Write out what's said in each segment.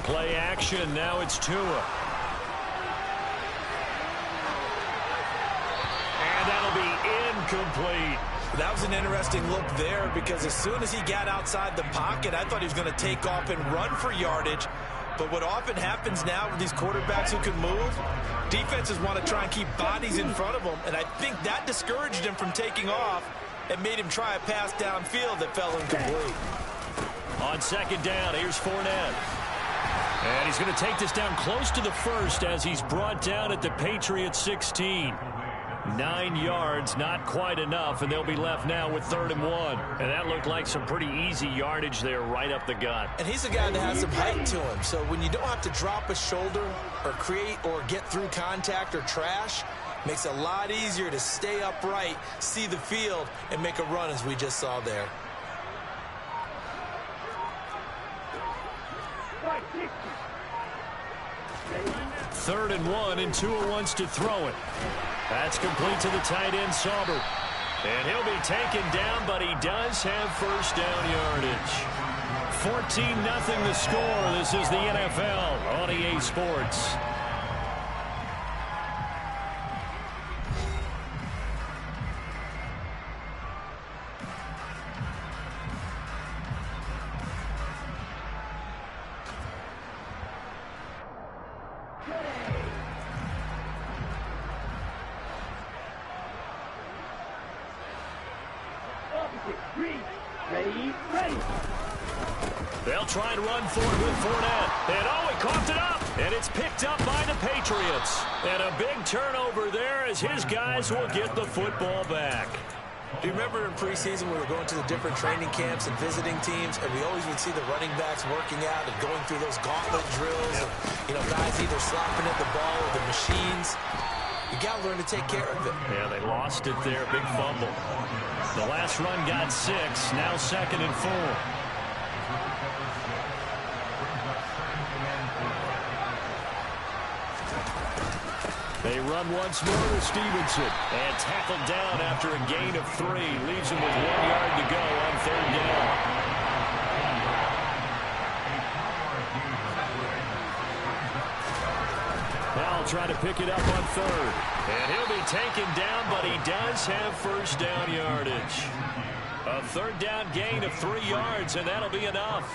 Play action. Now it's Tua. And that'll be incomplete. That was an interesting look there because as soon as he got outside the pocket, I thought he was going to take off and run for yardage. But what often happens now with these quarterbacks who can move, defenses want to try and keep bodies in front of them, and I think that discouraged him from taking off and made him try a pass downfield that fell incomplete. On second down, here's Fournette. And he's going to take this down close to the first as he's brought down at the Patriots 16. 9 yards, not quite enough, and they'll be left now with 3rd and 1. And that looked like some pretty easy yardage there right up the gut. And he's a guy that has some height to him, so when you don't have to drop a shoulder or create or get through contact or trash, makes it a lot easier to stay upright, see the field, and make a run as we just saw there. Third and 1, and Tua wants to throw it. That's complete to the tight end, Sauber. And he'll be taken down, but he does have first down yardage. 14-0 the score. This is the NFL on EA Sports. They'll try and run for it with Fournette. And oh, he coughed it up. And it's picked up by the Patriots. And a big turnover there as his guys will get the football back. Do you remember in preseason we were going to the different training camps and visiting teams, and we always would see the running backs working out and going through those gauntlet drills, and, guys either slapping at the ball or the machines. You got to learn to take care of it. Yeah, they lost it there. Big fumble. The last run got 6. Now 2nd and 4. They run once more to Stevenson. And tackled down after a gain of 3. Leaves him with 1 yard to go on 3rd down. Now I'll try to pick it up on 3rd. And he'll be taken down, but he does have first down yardage. A 3rd down gain of 3 yards, and that'll be enough.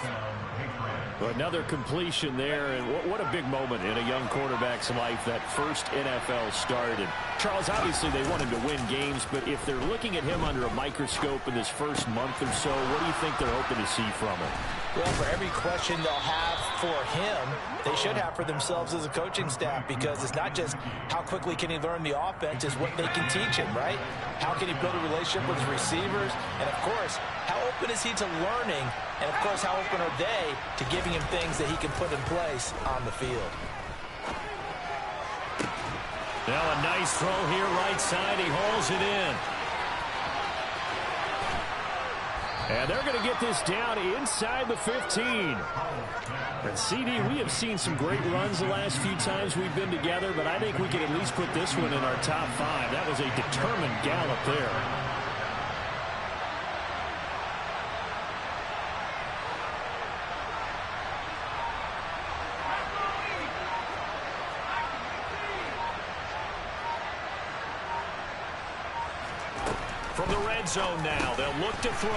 Another completion there, and what a big moment in a young quarterback's life, that first NFL start. And Charles, obviously they want him to win games, but if they're looking at him under a microscope in this first month or so, what do you think they're hoping to see from him? Well, for every question they'll have for him, they should have for themselves as a coaching staff, because it's not just how quickly can he learn the offense, it's what they can teach him, right? How can he build a relationship with his receivers? And, of course, how open is he to learning? And, of course, how open are they to giving him things that he can put in place on the field? Now a nice throw here right side. He hauls it in. And they're going to get this down inside the 15. And CD, we have seen some great runs the last few times we've been together, but I think we can at least put this one in our top 5. That was a determined gallop there. From the red zone now, they'll look to throw.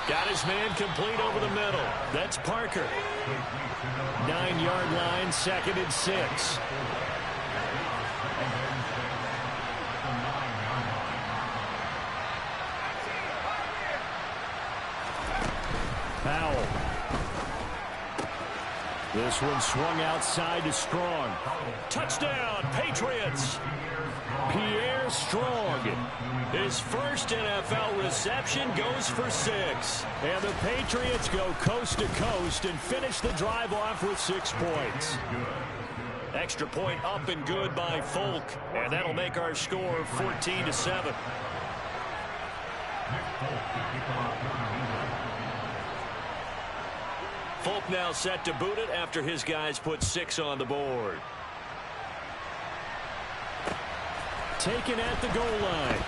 Got his man complete over the middle. That's Parker. 9-yard line, 2nd and 6. Powell. This one swung outside to Strong. Touchdown, Patriots. Pierre Strong. His first NFL reception goes for 6. And the Patriots go coast to coast and finish the drive off with 6 points. Extra point up and good by Folk. And that'll make our score 14-7. Folk now set to boot it after his guys put 6 on the board. Taken at the goal line.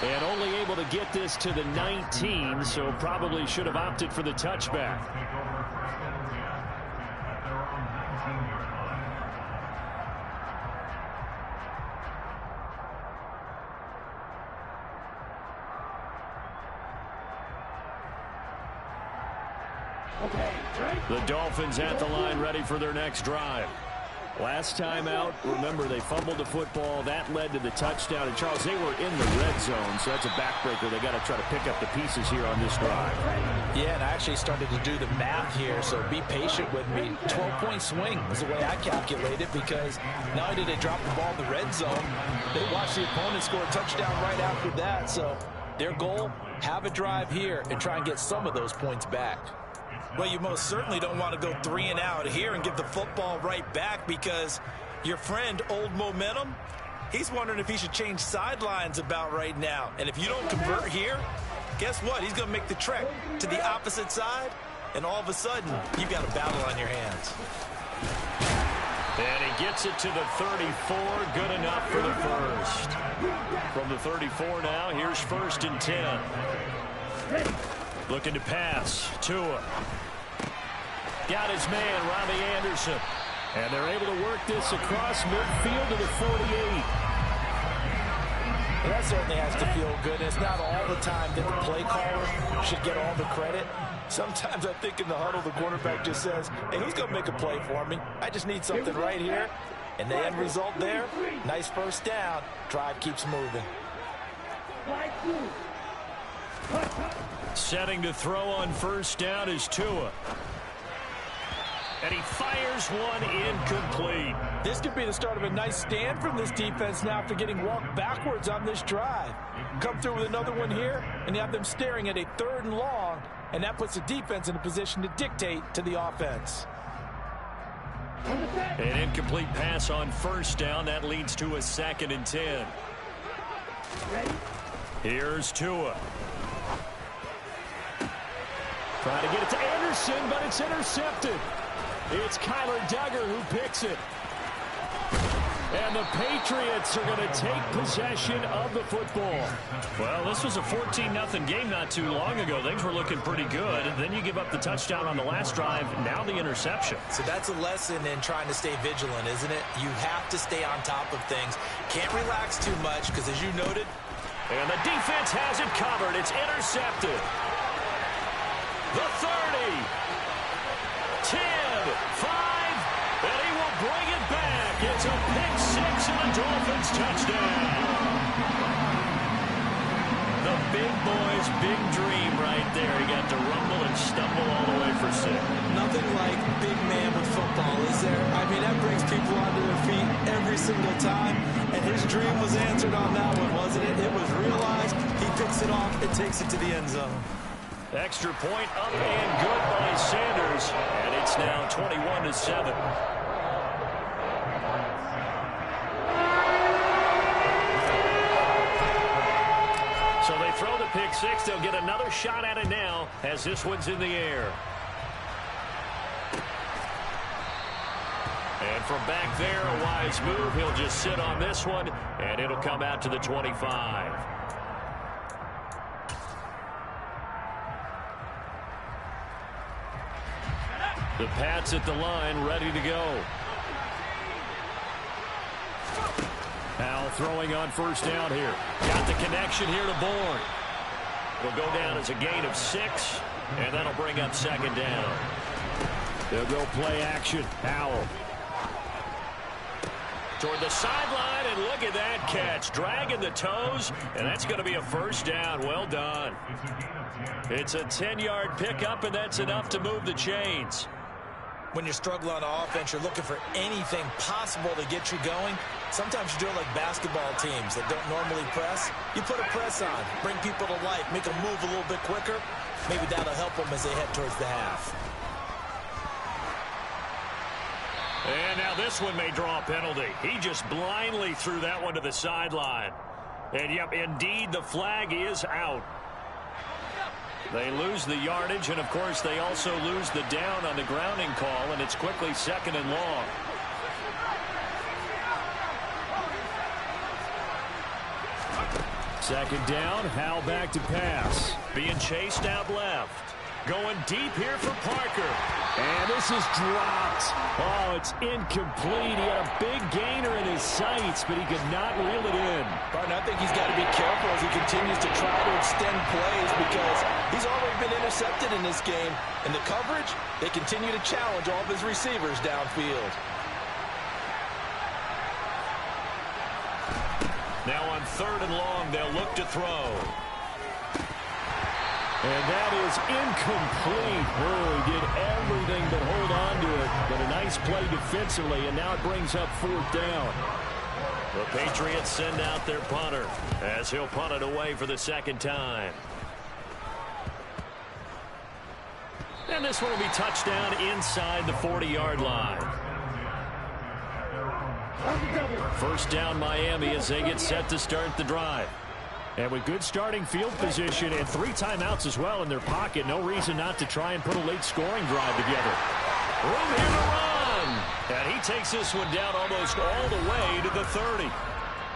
And only able to get this to the 19, so probably should have opted for the touchback. The Dolphins at the line, ready for their next drive. Last time out, remember, they fumbled the football. That led to the touchdown. And, Charles, they were in the red zone, so that's a backbreaker. They got to try to pick up the pieces here on this drive. Yeah, and I actually started to do the math here, so be patient with me. 12-point swing is the way I calculate it, because not only did they drop the ball in the red zone, they watched the opponent score a touchdown right after that. So their goal, have a drive here and try and get some of those points back. Well, you most certainly don't want to go 3 and out here and give the football right back, because your friend, Old Momentum, he's wondering if he should change sidelines about right now. And if you don't convert here, guess what? He's going to make the trek to the opposite side, and all of a sudden, you've got a battle on your hands. And he gets it to the 34. Good enough for the first. From the 34 now, here's 1st and 10. Looking to pass. Tua. Got his man, Robbie Anderson. And they're able to work this across midfield to the 48. Well, that certainly has to feel good. It's not all the time that the play caller should get all the credit. Sometimes I think in the huddle, the quarterback just says, hey, who's going to make a play for me? I just need something right here. And the end result there, nice first down. Drive keeps moving. Setting to throw on 1st down is Tua. And he fires one incomplete. This could be the start of a nice stand from this defense now after getting walked backwards on this drive. Come through with another one here, and you have them staring at a 3rd and long, and that puts the defense in a position to dictate to the offense. An incomplete pass on 1st down. That leads to a 2nd and 10. Here's Tua. Trying to get it to Anderson, but it's intercepted. It's Kyler Duggar who picks it. And the Patriots are going to take possession of the football. Well, this was a 14-0 game not too long ago. Things were looking pretty good. And then you give up the touchdown on the last drive. Now the interception. So that's a lesson in trying to stay vigilant, isn't it? You have to stay on top of things. Can't relax too much, because as you noted. And the defense has it covered. It's intercepted. The 30. 10, 5, and he will bring it back. It's a pick 6 and a Dolphins touchdown. The big boy's big dream right there. He got to rumble and stumble all the way for 6. Nothing like big man with football, is there? I mean, that brings people onto their feet every single time, and his dream was answered on that one, wasn't it? It was realized. He picks it off and takes it to the end zone. Extra point up and good by Sanders. And it's now 21-7. So they throw the pick 6. They'll get another shot at it now as this one's in the air. And from back there, a wise move. He'll just sit on this one, and it'll come out to the 25. The Pats at the line, ready to go. Now throwing on 1st down here. Got the connection here to Bourne. Will go down as a gain of 6, and that'll bring up 2nd down. They'll go play action. Howell. Toward the sideline, and look at that catch. Dragging the toes, and that's going to be a 1st down. Well done. It's a 10-yard pickup, and that's enough to move the chains. When you're struggling on offense, you're looking for anything possible to get you going. Sometimes you do it like basketball teams that don't normally press. You put a press on, bring people to life, make them move a little bit quicker. Maybe that'll help them as they head towards the half. And now this one may draw a penalty. He just blindly threw that one to the sideline. And, yep, indeed, the flag is out. They lose the yardage, and, of course, they also lose the down on the grounding call, and it's quickly 2nd and long. Second down, Howell back to pass. Being chased out left. Going deep here for Parker. And this is dropped. Oh, it's incomplete. He had a big gainer in his sights, but he could not reel it in. Barton, I think he's got to be careful as he continues to try to extend plays because he's already been intercepted in this game. And the coverage, they continue to challenge all of his receivers downfield. Now on 3rd and long, they'll look to throw. And that is incomplete. Oh, he did everything but hold on to it. But a nice play defensively, and now it brings up 4th down. The Patriots send out their punter as he'll punt it away for the 2nd time. And this one will be touchdown inside the 40-yard line. First down Miami as they get set to start the drive. And with good starting field position and 3 timeouts as well in their pocket, no reason not to try and put a late scoring drive together. Room here to run. And he takes this one down almost all the way to the 30.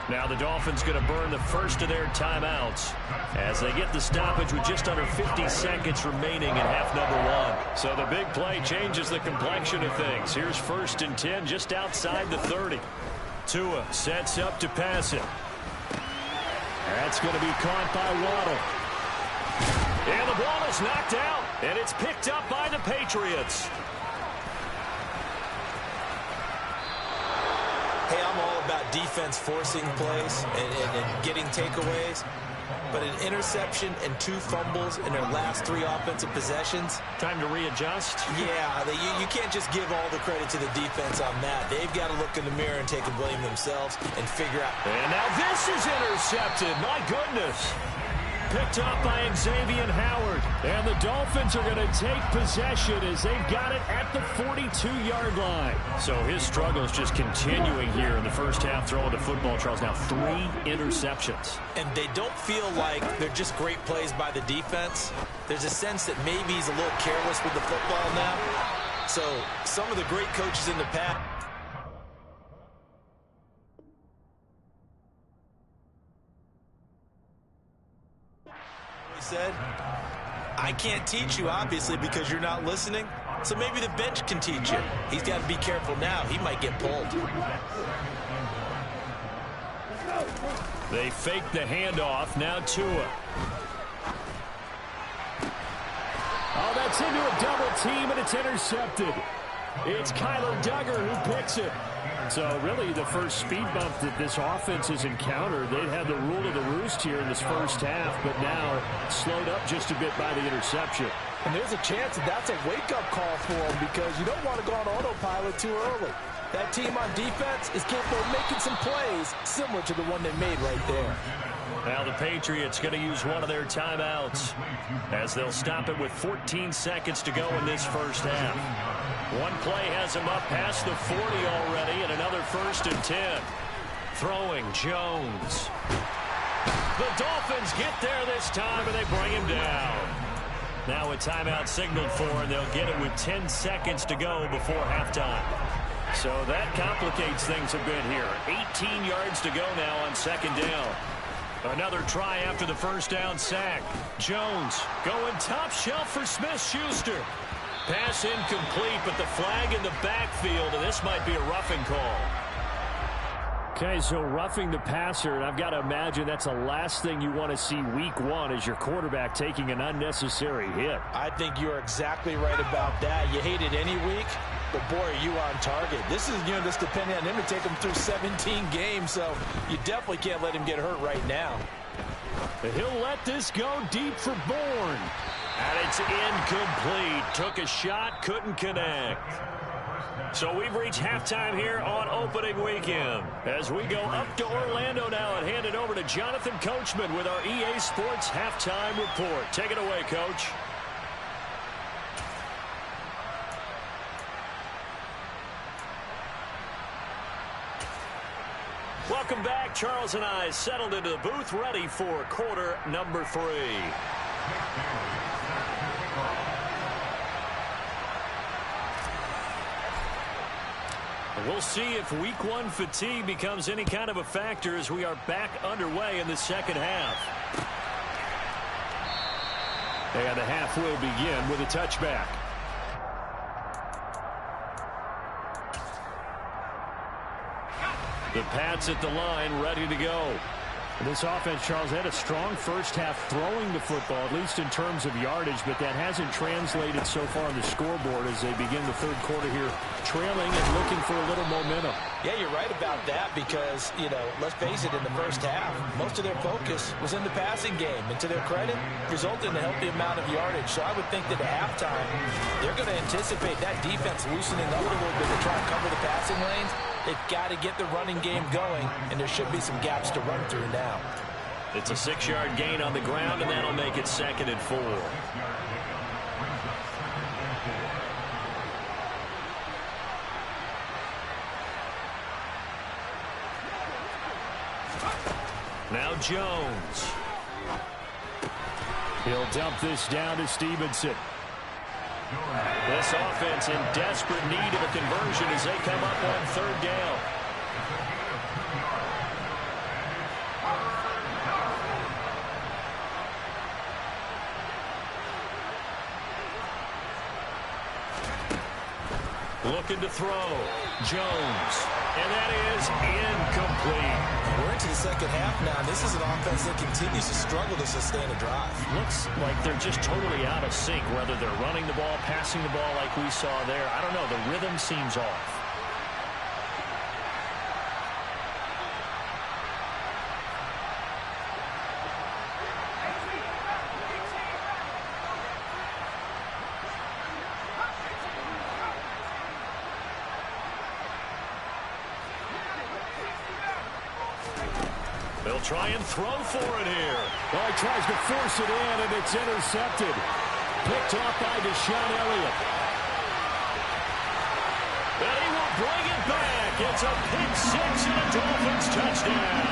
Now the Dolphins going to burn the first of their timeouts as they get the stoppage with just under 50 seconds remaining in half number 1. So the big play changes the complexion of things. Here's 1st and 10 just outside the 30. Tua sets up to pass it. That's going to be caught by Waddle. And the ball is knocked out, and it's picked up by the Patriots. Hey, I'm all about defense forcing plays and getting takeaways. But an interception and 2 fumbles in their last 3 offensive possessions. Time to readjust? Yeah, you can't just give all the credit to the defense on that. They've got to look in the mirror and take a blame themselves and figure out. And now this is intercepted. My goodness. Picked up by Xavier Howard. And the Dolphins are going to take possession as they've got it at the 42-yard line. So his struggles just continuing here in the first half, throwing the football, Charles. Now 3 interceptions. And they don't feel like they're just great plays by the defense. There's a sense that maybe he's a little careless with the football now. So some of the great coaches in the past said, I can't teach you, obviously, because you're not listening. So maybe the bench can teach you. He's got to be careful now. He might get pulled. They fake the handoff. Now Tua. Oh, that's into a double team, and it's intercepted. It's Kyler Duggar who picks it. So really the first speed bump that this offense has encountered. They'd had the rule of the roost here in this first half, but now slowed up just a bit by the interception. And there's a chance that that's a wake-up call for them because you don't want to go on autopilot too early. That team on defense is capable of making some plays similar to the one they made right there. Now the Patriots going to use one of their timeouts as they'll stop it with 14 seconds to go in this first half. One play has him up past the 40 already, and another 1st and 10. Throwing Jones. The Dolphins get there this time, and they bring him down. Now a timeout signaled for, and they'll get it with 10 seconds to go before halftime. So that complicates things a bit here. 18 yards to go now on 2nd down. Another try after the first down sack. Jones going top shelf for Smith-Schuster. Pass incomplete, but the flag in the backfield, and this might be a roughing call. Okay, so roughing the passer, and I've got to imagine that's the last thing you want to see week 1 is your quarterback taking an unnecessary hit. I think you're exactly right about that. You hate it any week, but boy, are you on target. This is, just depending on him to take him through 17 games, so you definitely can't let him get hurt right now. But he'll let this go deep for Bourne. And it's incomplete. Took a shot, couldn't connect. So we've reached halftime here on opening weekend. As we go up to Orlando now and hand it over to Jonathan Coachman with our EA Sports Halftime Report. Take it away, Coach. Welcome back. Charles and I settled into the booth, ready for quarter number 3. We'll see if week one fatigue becomes any kind of a factor as we are back underway in the second half. And the half will begin with a touchback. The Pats at the line, ready to go. This offense, Charles, had a strong first half throwing the football, at least in terms of yardage, but that hasn't translated so far on the scoreboard as they begin the third quarter here, trailing and looking for a little momentum. Yeah, you're right about that because, let's face it, in the first half, most of their focus was in the passing game. And to their credit, resulted in a healthy amount of yardage. So I would think that at halftime, they're going to anticipate that defense loosening up a little bit to try and cover the passing lanes. They've got to get the running game going, and there should be some gaps to run through now. It's a 6-yard gain on the ground, and that'll make it 2nd and 4. Now Jones. He'll dump this down to Stevenson. This offense in desperate need of a conversion as they come up on 3rd down. Looking to throw. Jones. And that is incomplete. We're into the second half now. This is an offense that continues to struggle to sustain a drive. Looks like they're just totally out of sync, whether they're running the ball, passing the ball like we saw there. I don't know. The rhythm seems off. They'll try and throw for it here. Well, he tries to force it in, and it's intercepted. Picked off by Deshaun Elliott. And he will bring it back. It's a pick 6 and a Dolphins touchdown.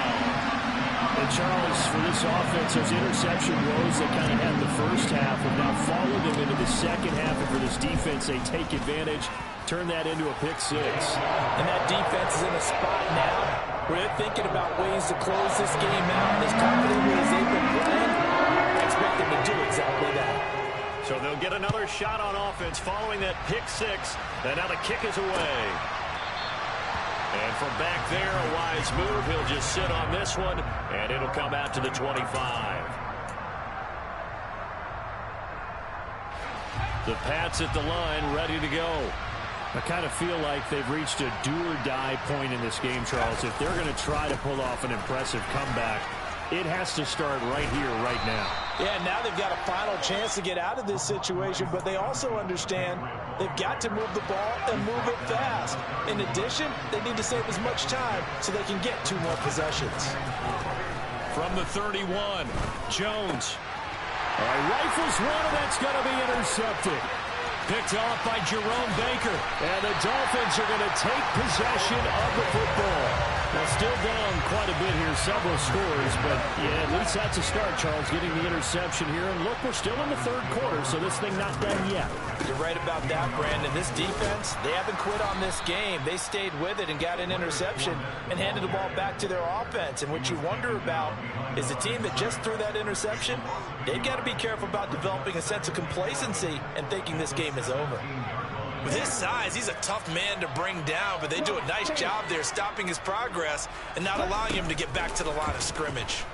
And Charles, for this offense, those interception woes that kind of had the first half have now followed them into the second half. And for this defense, they take advantage, turn that into a pick 6. And that defense is in a spot now where they're thinking about ways to close this game out. As confidently as they've been playing, I expect them to do exactly that. So they'll get another shot on offense following that pick 6. And now the kick is away. And from back there, a wise move. He'll just sit on this one, and it'll come out to the 25. The Pats at the line, ready to go. I kind of feel like they've reached a do-or-die point in this game, Charles. If they're going to try to pull off an impressive comeback, it has to start right here, right now. Yeah, now they've got a final chance to get out of this situation, but they also understand they've got to move the ball and move it fast. In addition, they need to save as much time so they can get 2 more possessions. From the 31, Jones. Rifles one, and that's going to be intercepted. Picked off by Jerome Baker. And the Dolphins are going to take possession of the football. Now, still down quite a bit here, several scores, but yeah, at least that's a start, Charles, getting the interception here. And look, we're still in the third quarter, so this thing not done yet. You're right about that, Brandon. This defense, they haven't quit on this game. They stayed with it and got an interception and handed the ball back to their offense. And what you wonder about is the team that just threw that interception, they've got to be careful about developing a sense of complacency and thinking this game is over. With his size, he's a tough man to bring down, but they do a nice job there stopping his progress and not allowing him to get back to the line of scrimmage.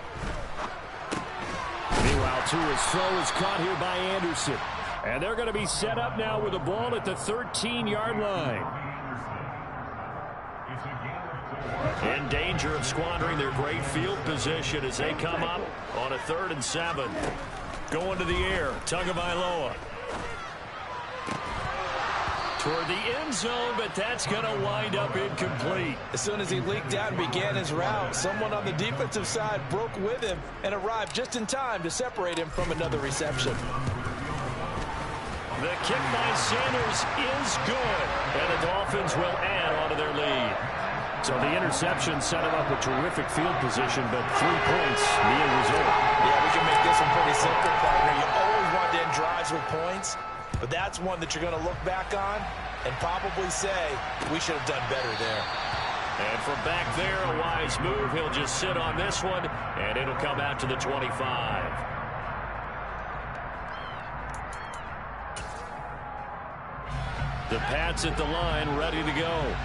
Meanwhile, Tua's throw is caught here by Anderson. And they're going to be set up now with the ball at the 13-yard line. In danger of squandering their great field position as they come up on a 3rd and 7. Going to the air, Tagovailoa. Toward the end zone, but that's going to wind up incomplete. As soon as he leaked out and began his route, someone on the defensive side broke with him and arrived just in time to separate him from another reception. The kick by Sanders is good, and the Dolphins will add on to their lead. So the interception set him up with terrific field position, but 3 points, the end result. Yeah, we can make this one pretty simple, partner. You always want to end drives with points. But that's one that you're going to look back on and probably say, we should have done better there. And from back there, a wise move. He'll just sit on this one, and it'll come out to the 25. The Pats at the line, ready to go.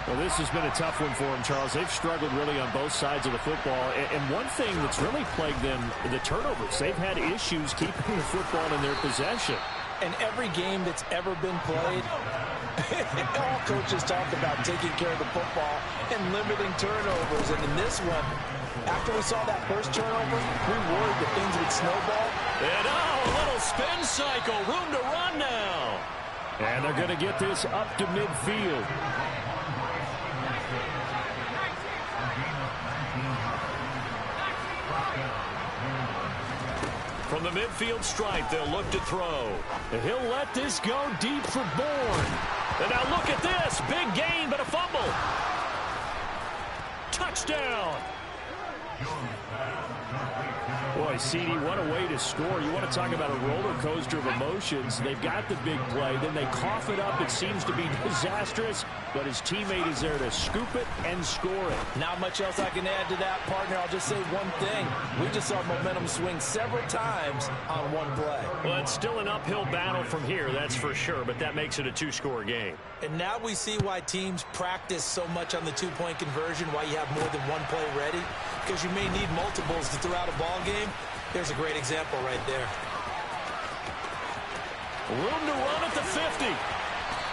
Well, this has been a tough one for them, Charles. They've struggled really on both sides of the football. And one thing that's really plagued them, the turnovers. They've had issues keeping the football in their possession. And every game that's ever been played, all coaches talk about taking care of the football and limiting turnovers. And in this one, after we saw that first turnover, we worried that things would snowball. And a little spin cycle. Room to run now. And they're going to get this up to midfield. From the midfield stripe, they'll look to throw. And he'll let this go deep for Bourne. And now look at this. Big gain, but a fumble. Touchdown. Boy, CD, what a way to score. You want to talk about a roller coaster of emotions. They've got the big play, then they cough it up. It seems to be disastrous, but his teammate is there to scoop it and score it. Not much else I can add to that, partner. I'll just say one thing. We just saw momentum swing several times on one play. Well, it's still an uphill battle from here, that's for sure, but that makes it a two-score game. And now we see why teams practice so much on the two-point conversion, why you have more than one play ready, because you may need multiples to throw out a ball game. There's a great example right there. Room to run at the 50.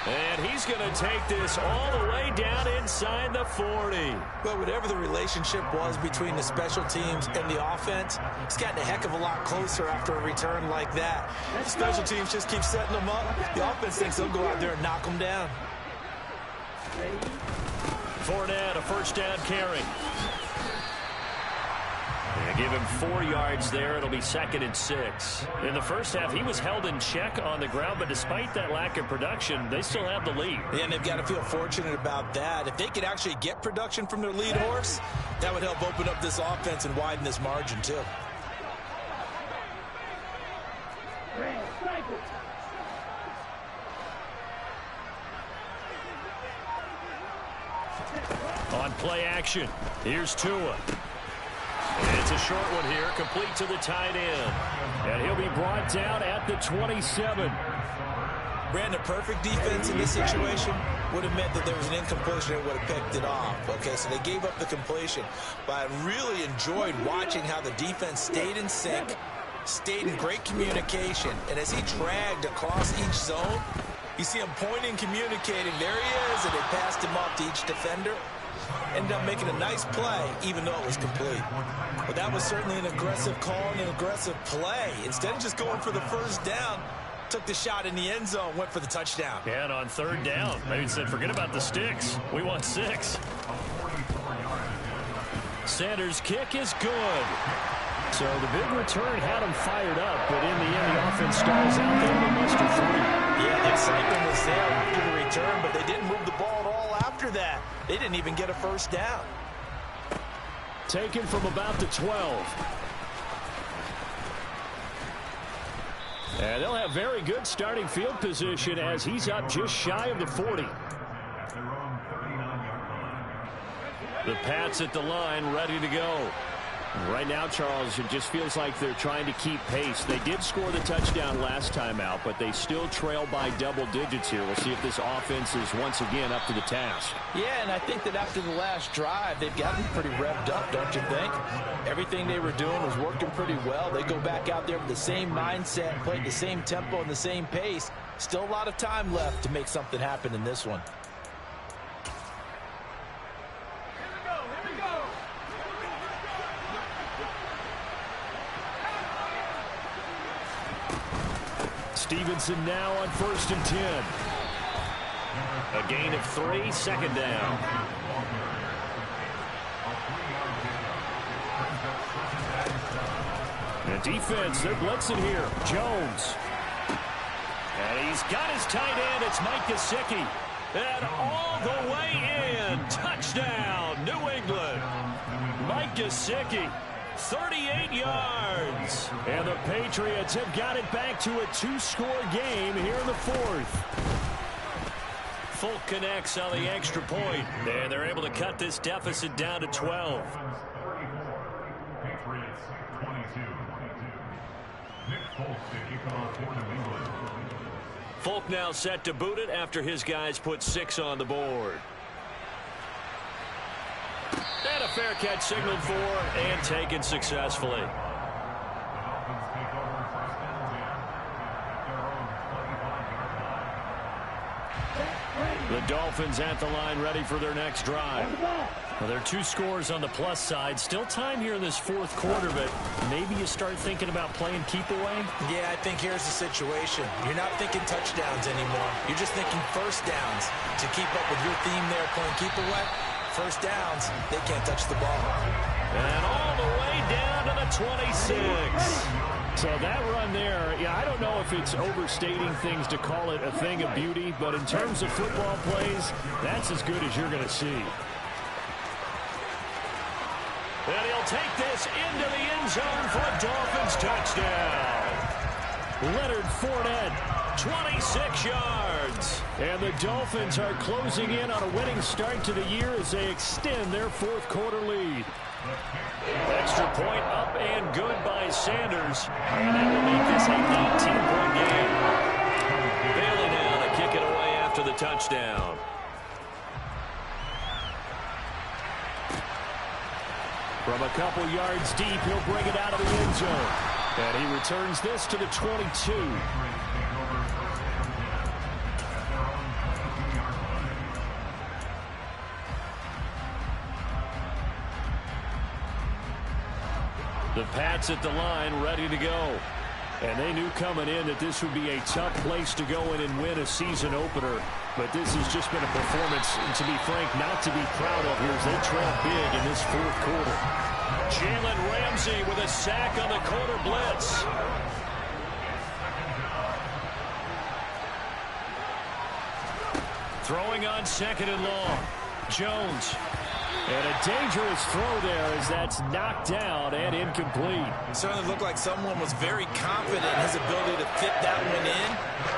And he's going to take this all the way down inside the 40. But whatever the relationship was between the special teams and the offense, it's gotten a heck of a lot closer after a return like that. The special teams just keep setting them up. The offense thinks they'll go out there and knock them down. Fournette, a first down carry. They give him 4 yards there. It'll be 2nd and 6. In the first half, he was held in check on the ground, but despite that lack of production, they still have the lead. Yeah, and they've got to feel fortunate about that. If they could actually get production from their lead horse, that would help open up this offense and widen this margin, too. On play action, here's Tua. It's a short one here, complete to the tight end. And he'll be brought down at the 27. Brandon, perfect defense in this situation would have meant that there was an incompletion that would have picked it off. Okay, so they gave up the completion. But I really enjoyed watching how the defense stayed in sync, stayed in great communication. And as he dragged across each zone, you see him pointing, communicating. There he is, and they passed him off to each defender. Ended up making a nice play, even though it was complete. But that was certainly an aggressive call and an aggressive play. Instead of just going for the first down, took the shot in the end zone, went for the touchdown. Yeah, and on 3rd down, maybe said, forget about the sticks. We want 6. Sanders' kick is good. So the big return had him fired up, but in the end, the offense stalls out there with muster 3. Yeah, the excitement was there after the return, but they didn't move the ball at all after that. They didn't even get a first down. Taken from about the 12. And they'll have very good starting field position as he's up just shy of the 40. The Pats at the line, ready to go. Right now, Charles, it just feels like they're trying to keep pace. They did score the touchdown last time out, but they still trail by double digits here. We'll see if this offense is once again up to the task. Yeah, and I think that after the last drive, they've gotten pretty revved up, don't you think? Everything they were doing was working pretty well. They go back out there with the same mindset, play at the same tempo and the same pace. Still a lot of time left to make something happen in this one. Stevenson now on 1st and 10. A gain of 3, 2nd down. And defense, they're blitzing here. Jones. And he's got his tight end. It's Mike Gesicki. And all the way in. Touchdown, New England. Mike Gesicki. 38 yards. And the Patriots have got it back to a 2-score game here in the fourth. Folk connects on the extra point, and they're able to cut this deficit down to 12. Patriots 22. Nick Folk to kick off for New England. Folk now set to boot it after his guys put 6 on the board. And a fair catch signaled for and taken successfully. The Dolphins at the line ready for their next drive. Well, there are 2 scores on the plus side. Still time here in this fourth quarter, but maybe you start thinking about playing keep away? Yeah, I think here's the situation. You're not thinking touchdowns anymore. You're just thinking first downs. To keep up with your theme there, playing keep away, first downs, they can't touch the ball. And all the way down to the 26. So that run there, yeah, I don't know if it's overstating things to call it a thing of beauty, but in terms of football plays, that's as good as you're going to see. And he'll take this into the end zone for a Dolphins touchdown. Leonard Fournette, 26 yards. And the Dolphins are closing in on a winning start to the year as they extend their fourth quarter lead. Extra point up and good by Sanders. And that will make this a 19-point game. Bailey now to kick it away after the touchdown. From a couple yards deep, he'll bring it out of the end zone. And he returns this to the 22. The Pats at the line, ready to go. And they knew coming in that this would be a tough place to go in and win a season opener. But this has just been a performance, and to be frank, not to be proud of here as they trail big in this fourth quarter. Jalen Ramsey with a sack on the quarter blitz. Throwing on 2nd and long. Jones. And a dangerous throw there as that's knocked down and incomplete. Certainly looked like someone was very confident in his ability to fit that one in.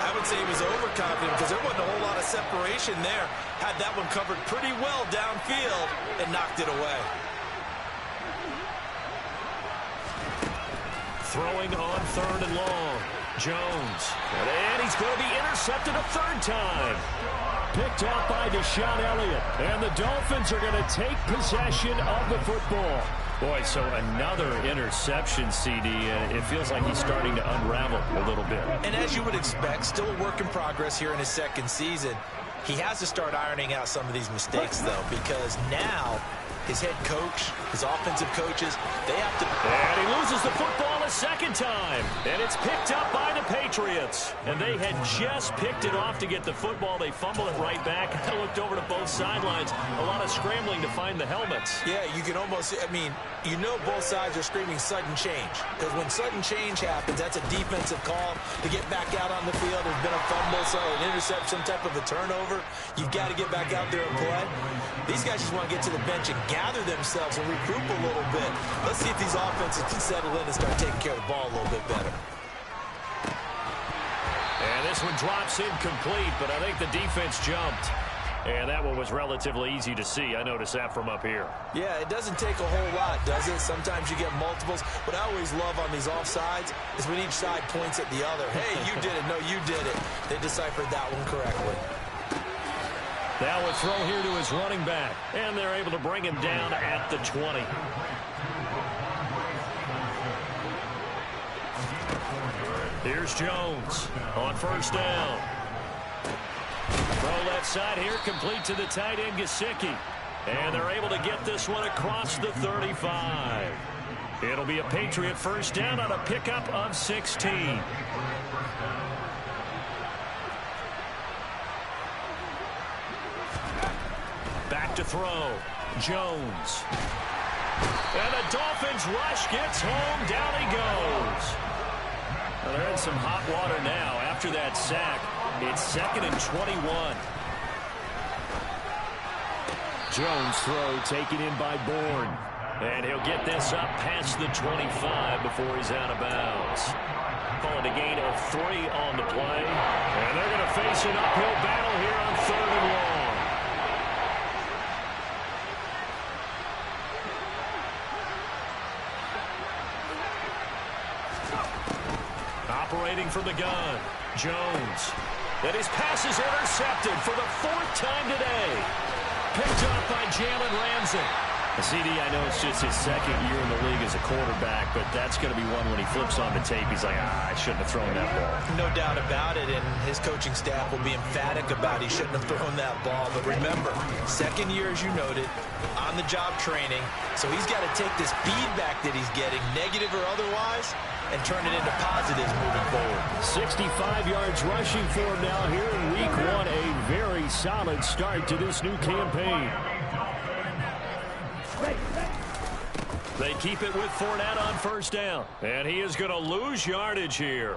I would say he was overconfident because there wasn't a whole lot of separation there. Had that one covered pretty well downfield and knocked it away. Throwing on 3rd and long. Jones. And he's going to be intercepted a 3rd time. Picked out by Deshaun Elliott. And the Dolphins are going to take possession of the football. Boy, so another interception, CD, and it feels like he's starting to unravel a little bit. And as you would expect, still a work in progress here in his 2nd season. He has to start ironing out some of these mistakes, though, because now his head coach, his offensive coaches, they have to... And he loses the football a 2nd time. And it's picked up by the Patriots. And they had just picked it off to get the football. They fumbled it right back. I looked over to both sidelines. A lot of scrambling to find the helmets. Yeah, you can almost... I mean, you know both sides are screaming sudden change. Because when sudden change happens, that's a defensive call to get back out on the field. There's been a fumble, so an interception, some type of a turnover. You've got to get back out there and play. These guys just want to get to the bench and gather themselves and regroup a little bit. Let's see if these offenses can settle in and start taking care of the ball a little bit better. And this one drops incomplete, but I think the defense jumped. And that one was relatively easy to see. I noticed that from up here. Yeah, it doesn't take a whole lot, does it? Sometimes you get multiples. What I always love on these offsides is when each side points at the other. Hey, you did it. No, you did it. They deciphered that one correctly. Now a throw here to his running back. And they're able to bring him down at the 20. Here's Jones on 1st down. Throw left side here, complete to the tight end, Gesicki. And they're able to get this one across the 35. It'll be a Patriot 1st down on a pickup of 16. Back to throw. Jones. And the Dolphins rush gets home. Down he goes. Well, they're in some hot water now after that sack. It's 2nd and 21. Jones throw taken in by Bourne. And he'll get this up past the 25 before he's out of bounds. Call it a gain of 3 on the play. And they're going to face an uphill battle here on 3rd and long. Operating from the gun, Jones. And his pass is intercepted for the 4th time today. Picked up by Jalen Ramsey. CD, I know it's just his 2nd year in the league as a quarterback, but that's going to be one when he flips on the tape, he's like, I shouldn't have thrown that ball. No doubt about it, and his coaching staff will be emphatic about he shouldn't have thrown that ball. But remember, 2nd year, as you noted, on-the-job training, so he's got to take this feedback that he's getting, negative or otherwise, and turn it into positives moving forward. 65 yards rushing for him now here in week 1. A very solid start to this new campaign. They keep it with Fournette on 1st down. And he is going to lose yardage here.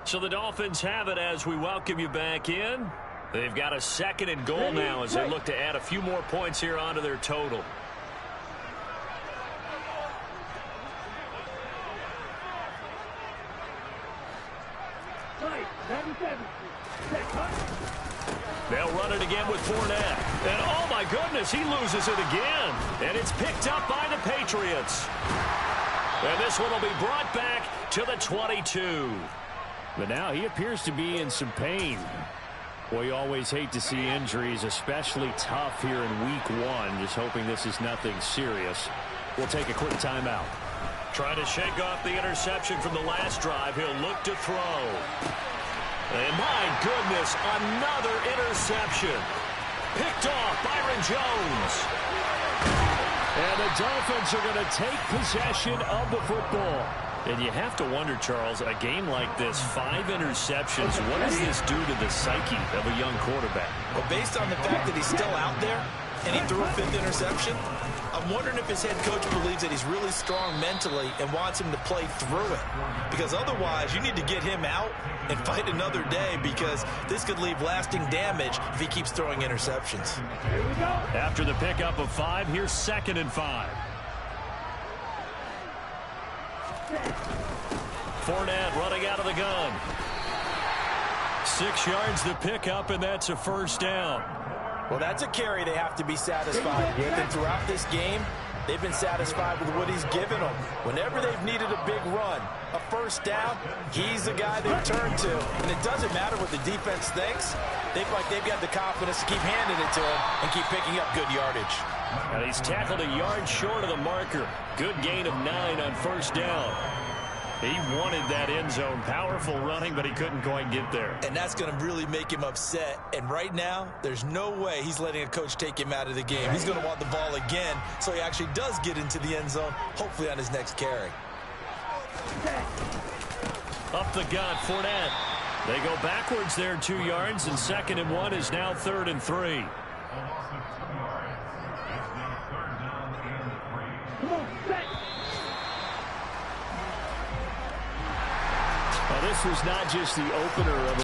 So the Dolphins have it as we welcome you back in. They've got a 2nd and goal now as they look to add a few more points here onto their total. They'll run it again with Fournette. And oh my goodness, he loses it again. And it's picked up by the Patriots. And this one will be brought back to the 22. But now he appears to be in some pain. Well, you always hate to see injuries, especially tough here in week 1. Just hoping this is nothing serious. We'll take a quick timeout. Trying to shake off the interception from the last drive. He'll look to throw. And my goodness, another interception. Picked off Byron Jones. And the Dolphins are going to take possession of the football. And you have to wonder, Charles, a game like this, 5 interceptions, what does this do to the psyche of a young quarterback? Well, based on the fact that he's still out there and he threw a 5th interception, I'm wondering if his head coach believes that he's really strong mentally and wants him to play through it. Because otherwise, you need to get him out and fight another day, because this could leave lasting damage if he keeps throwing interceptions. Here we go. After the pickup of 5, here's 2nd and 5. Fournette running out of the gun. 6 yards the pickup, and that's a 1st down. Well, that's a carry they have to be satisfied with. And throughout this game, they've been satisfied with what he's given them. Whenever they've needed a big run, a 1st down, he's the guy they turn to. And it doesn't matter what the defense thinks. They feel like they've got the confidence to keep handing it to him and keep picking up good yardage. And he's tackled a yard short of the marker. Good gain of 9 on 1st down. He wanted that end zone. Powerful running, but he couldn't quite get there. And that's going to really make him upset. And right now, there's no way he's letting a coach take him out of the game. He's going to want the ball again, so he actually does get into the end zone, hopefully on his next carry. Up the gut, Fournette. They go backwards there 2 yards, and 2nd and 1 is now 3rd and 3. Well, this was not just the opener of